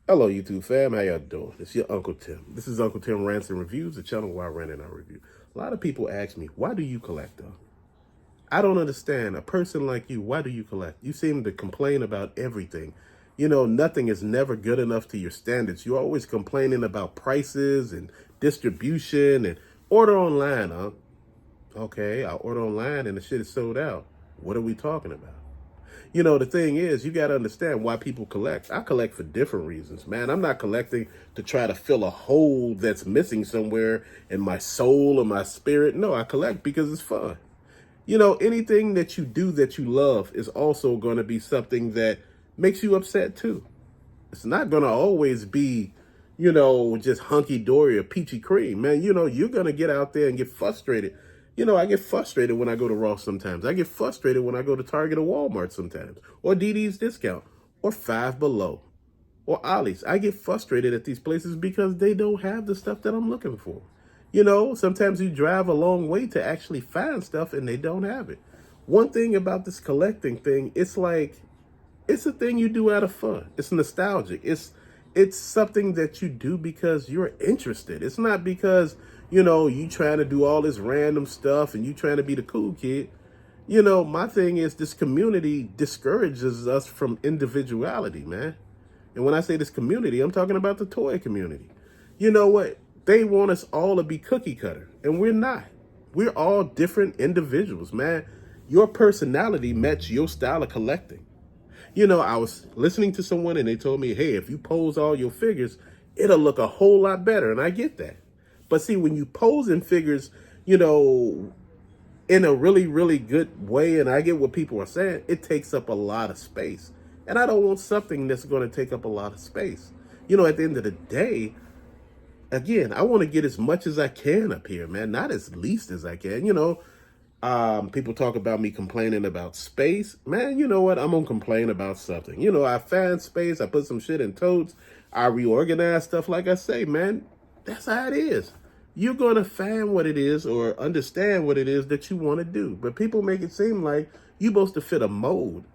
Hello, YouTube fam. How y'all doing? It's your Uncle Tim. This is Uncle Tim Rants and Reviews, the channel where I rant and I review. A lot of people ask me, why do you collect though? I don't understand. A person like you, why do you collect? You seem to complain about everything. You know, nothing is never good enough to your standards. You're always complaining about prices and distribution and order online, huh? Okay, I order online and the shit is sold out. What are we talking about? You know, the thing is, you got to understand why people collect. I collect for different reasons, man. I'm not collecting to try to fill a hole that's missing somewhere in my soul or my spirit. No, I collect because it's fun. You know, anything that you do that you love is also going to be something that makes you upset too. It's not going to always be, just hunky-dory or peachy cream, man. You know, you're going to get out there and get frustrated. You know, I get frustrated when I go to Ross sometimes. I get frustrated when I go to Target or Walmart sometimes, or DD's Discount, or Five Below, or Ollie's. I get frustrated at these places because they don't have the stuff that I'm looking for. You know, sometimes you drive a long way to actually find stuff and they don't have it. One thing about this collecting thing, it's like, it's a thing you do out of fun. It's nostalgic. It's something that you do because you're interested. It's not because, you trying to do all this random stuff and you trying to be the cool kid. You know, my thing is this community discourages us from individuality, man. And when I say this community, I'm talking about the toy community. You know what? They want us all to be cookie cutter, and we're not. We're all different individuals, man. Your personality matches your style of collecting. You know, I was listening to someone and they told me, hey, if you pose all your figures, it'll look a whole lot better. And I get that. But see, when you pose in figures, in a really, really good way, and I get what people are saying, it takes up a lot of space. And I don't want something that's going to take up a lot of space. You know, at the end of the day, again, I want to get as much as I can up here, man, not as least as I can. People talk about me complaining about space. Man, you know what? I'm going to complain about something. You know, I find space. I put some shit in totes. I reorganize stuff. Like I say, man, that's how it is. You're going to find what it is or understand what it is that you want to do. But people make it seem like you're supposed to fit a mold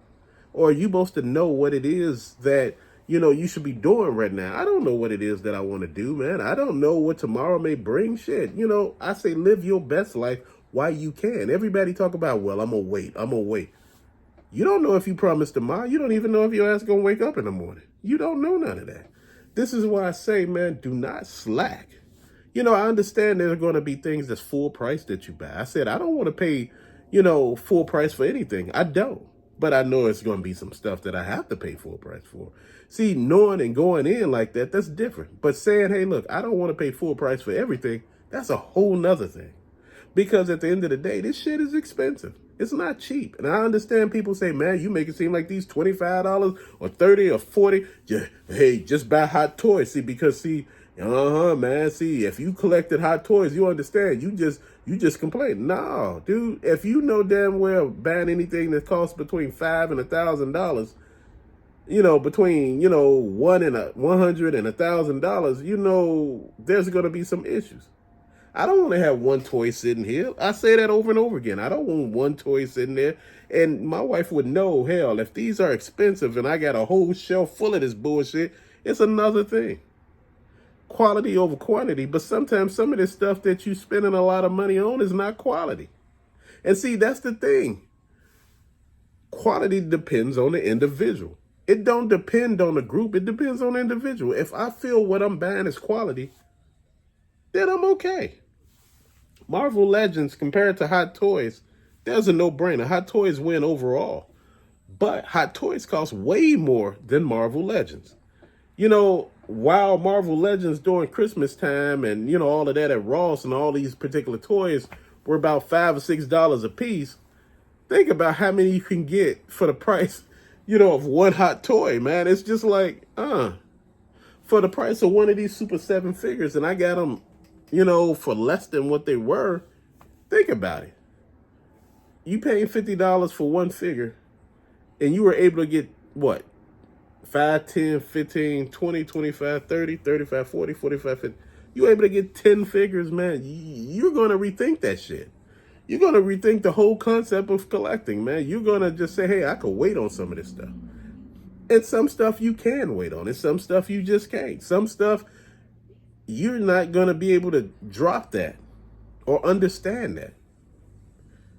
or you're supposed to know what it is that, you should be doing right now. I don't know what it is that I want to do, man. I don't know what tomorrow may bring. Shit. I say live your best life while you can. Everybody talk about, well, I'm going to wait. I'm going to wait. You don't know if you promised tomorrow. You don't even know if your ass going to wake up in the morning. You don't know none of that. This is why I say, man, do not slack. I understand there are going to be things that's full price that you buy. I said, I don't want to pay, full price for anything. I don't. But I know it's going to be some stuff that I have to pay full price for. See, knowing and going in like that, that's different. But saying, hey, look, I don't want to pay full price for everything, that's a whole nother thing. Because at the end of the day, this shit is expensive. It's not cheap. And I understand people say, man, you make it seem like these $25 or 30 or 40. Yeah, hey, just buy Hot Toys. See, because man, see, if you collected Hot Toys, you understand. You just complain. No, dude, if you know damn well buying anything that costs between $500 and $1,000, between, $100 and $1,000, there's going to be some issues. I don't want to have one toy sitting here. I say that over and over again. I don't want one toy sitting there. And my wife would know, hell, if these are expensive and I got a whole shelf full of this bullshit, it's another thing. Quality over quantity. But sometimes some of this stuff that you're spending a lot of money on is not quality. And see, that's the thing. Quality depends on the individual. It don't depend on the group. It depends on the individual. If I feel what I'm buying is quality, then I'm okay. Marvel Legends compared to Hot Toys, there's a no-brainer. Hot Toys win overall. But Hot Toys cost way more than Marvel Legends. While Marvel Legends during Christmas time and, all of that at Ross and all these particular toys were about $5 or $6 a piece, think about how many you can get for the price, of one Hot Toy, man. It's just like, for the price of one of these Super 7 figures, and I got them, for less than what they were. Think about it. You paying $50 for one figure, and you were able to get, what, 5, 10, 15, 20, 25, 30, 35, 40, 45, 50. You able to get 10 figures, man. You're going to rethink that shit. You're going to rethink the whole concept of collecting, man. You're going to just say, hey, I could wait on some of this stuff. And some stuff you can wait on, and some stuff you just can't. Some stuff you're not going to be able to drop that or understand that.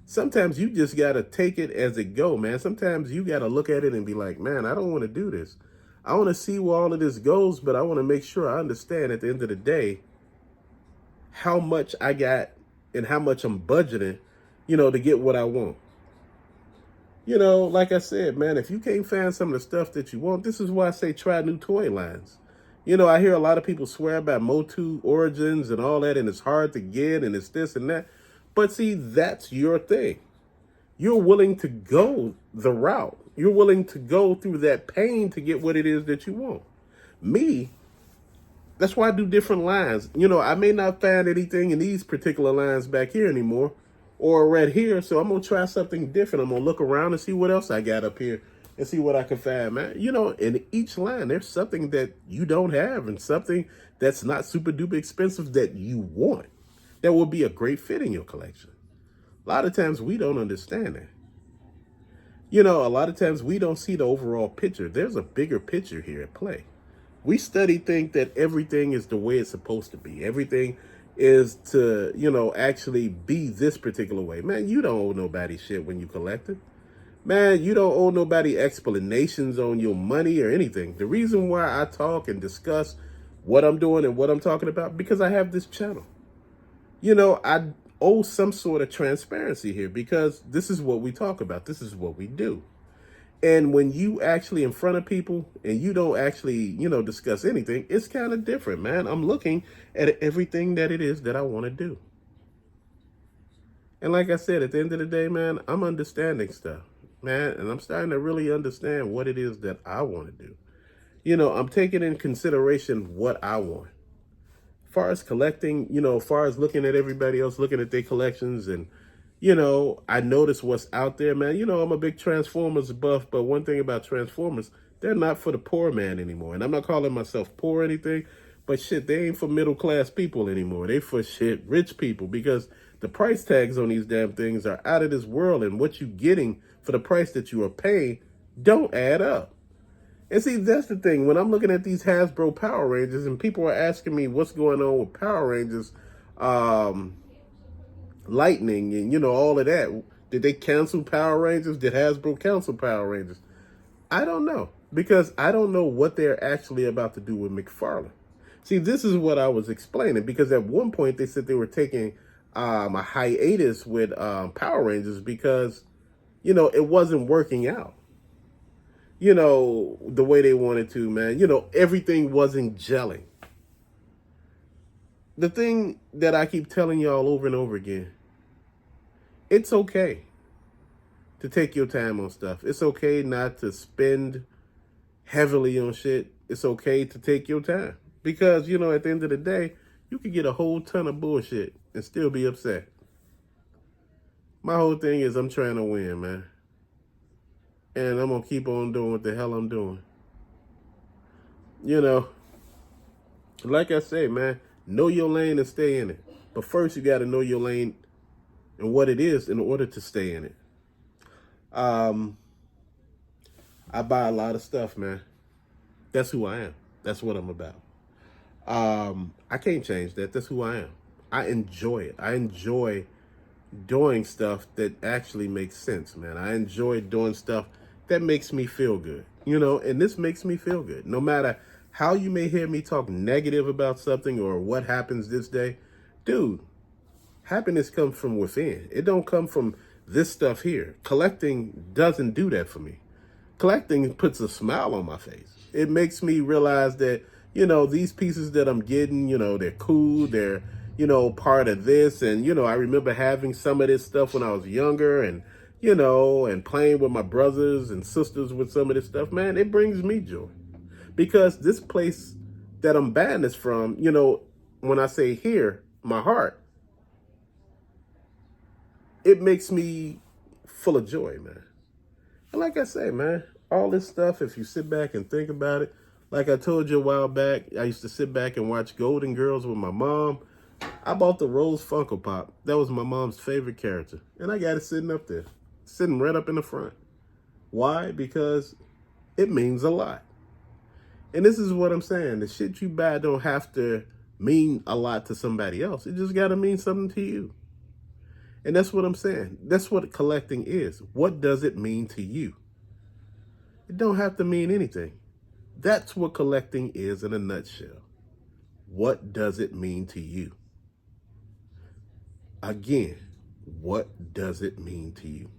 Sometimes you just got to take it as it go, man. Sometimes you got to look at it and be like, man, I don't want to do this. I want to see where all of this goes, but I want to make sure I understand at the end of the day how much I got and how much I'm budgeting, to get what I want. Like I said, man, if you can't find some of the stuff that you want, this is why I say try new toy lines. I hear a lot of people swear about Motu origins and all that, and it's hard to get, and it's this and that. But see, that's your thing. You're willing to go the route. You're willing to go through that pain to get what it is that you want. Me, that's why I do different lines. I may not find anything in these particular lines back here anymore or right here. So I'm going to try something different. I'm going to look around and see what else I got up here and see what I can find, man. In each line, there's something that you don't have and something that's not super duper expensive that you want that will be a great fit in your collection. A lot of times we don't understand that. A lot of times we don't see the overall picture. There's a bigger picture here at play. We think that everything is the way it's supposed to be. Everything is to, actually be this particular way. Man, you don't owe nobody shit when you collect it. Man, you don't owe nobody explanations on your money or anything. The reason why I talk and discuss what I'm doing and what I'm talking about, because I have this channel. I owe some sort of transparency here because this is what we talk about. This is what we do. And when you actually in front of people and you don't actually, discuss anything, it's kind of different, man. I'm looking at everything that it is that I want to do. And like I said, at the end of the day, man, I'm understanding stuff, man. And I'm starting to really understand what it is that I want to do. I'm taking in consideration what I want. As far as collecting, as far as looking at everybody else, looking at their collections and, I notice what's out there, man. I'm a big Transformers buff, but one thing about Transformers, they're not for the poor man anymore. And I'm not calling myself poor or anything, but shit, they ain't for middle class people anymore. They for shit rich people because the price tags on these damn things are out of this world, and what you getting for the price that you are paying don't add up. And see, that's the thing. When I'm looking at these Hasbro Power Rangers and people are asking me what's going on with Power Rangers, Lightning and all of that. Did they cancel Power Rangers? Did Hasbro cancel Power Rangers? I don't know, because I don't know what they're actually about to do with McFarlane. See, this is what I was explaining, because at one point they said they were taking a hiatus with Power Rangers because it wasn't working out the way they wanted to, man. Everything wasn't gelling. The thing that I keep telling y'all over and over again, it's okay to take your time on stuff. It's okay not to spend heavily on shit. It's okay to take your time. Because, at the end of the day, you can get a whole ton of bullshit and still be upset. My whole thing is I'm trying to win, man. And I'm going to keep on doing what the hell I'm doing. Like I say, man, know your lane and stay in it. But first, you got to know your lane and what it is in order to stay in it. I buy a lot of stuff, man. That's who I am. That's what I'm about. I can't change that. That's who I am. I enjoy it. I enjoy doing stuff that actually makes sense, man. I enjoy doing stuff that makes me feel good, and this makes me feel good. No matter how you may hear me talk negative about something or what happens this day, dude, happiness comes from within. It don't come from this stuff here. Collecting doesn't do that for me. Collecting puts a smile on my face. It makes me realize that, these pieces that I'm getting, they're cool. They're, part of this. And, I remember having some of this stuff when I was younger and, and playing with my brothers and sisters with some of this stuff. Man, it brings me joy. Because this place that I'm buying this from, when I say here, my heart, it makes me full of joy, man. And like I say, man, all this stuff, if you sit back and think about it, like I told you a while back, I used to sit back and watch Golden Girls with my mom. I bought the Rose Funko Pop. That was my mom's favorite character. And I got it sitting up there, sitting right up in the front. Why? Because it means a lot. And this is what I'm saying. The shit you buy don't have to mean a lot to somebody else. It just got to mean something to you. And that's what I'm saying. That's what collecting is. What does it mean to you? It don't have to mean anything. That's what collecting is in a nutshell. What does it mean to you? Again, what does it mean to you?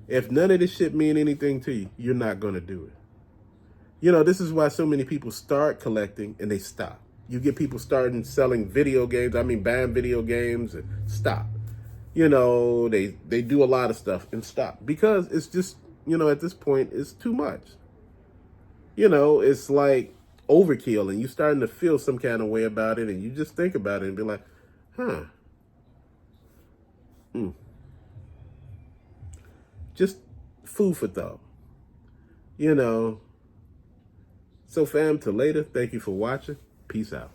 If none of this shit mean anything to you, you're not going to do it. You know, this is why so many people start collecting and they stop. You get people starting selling video games, buying video games and stop. You know, they do a lot of stuff and stop because it's just, at this point, it's too much. It's like overkill and you're starting to feel some kind of way about it and you just think about it and be like, just food for thought. So fam, till later, thank you for watching. Peace out.